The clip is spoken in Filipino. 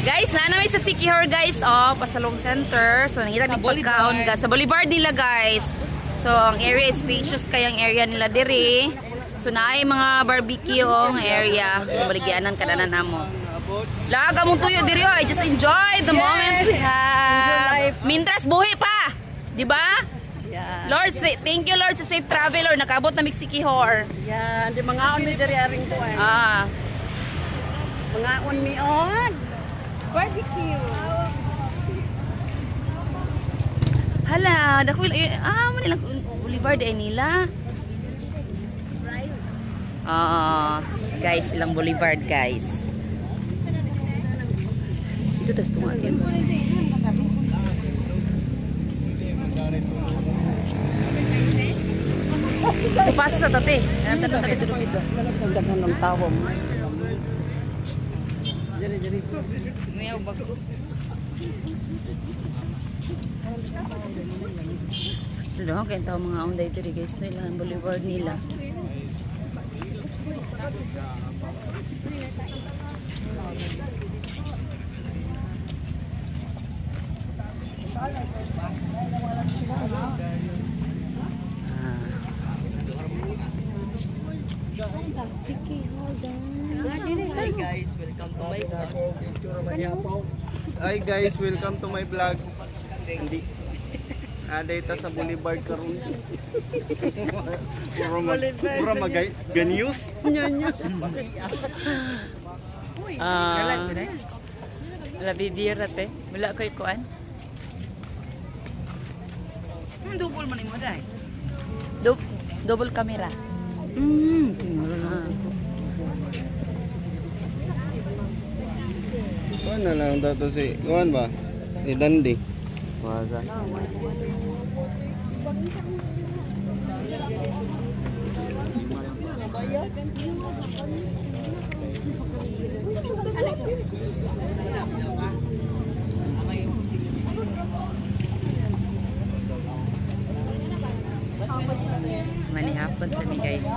Guys, naanamay sa Siquijor guys, Pasalong Center. So, nakita ni pagkaon guys. Sa Boulevard nila guys. So, ang area is spacious kayang area nila diri. So, naay mga barbecue ang area. Baligyanan kadanan namo. Laga mong tuyo diri oy. Just enjoy the moment we have. Mintras buhi pa. Di ba? Yeah. Lord, thank you Lord sa safe travel or nakabot na Siquijor. Yeah, di mga on mi diri aring ko eh. Mga on mi on. Barbecue. Hala, dako manilang Boulevard ay nila. Guys, ilang Boulevard guys. Ito tas tumatin. So paso sa tate. Daghan ng tawom. Mayaw bago. Lalo, kaya tao mga onday diri guys na ilang Boulevard nila. Hi guys, welcome to my vlog. Hi guys, welcome to my vlog. Hindi. Dito sa Boulevard karon. Pura magay ganius. Labi dira te. Wala koy kuan. Double man mo dai. Double camera. Kuan na lang dato si kuan ba? Si Dandi. Waga. Manihapon sa ni guys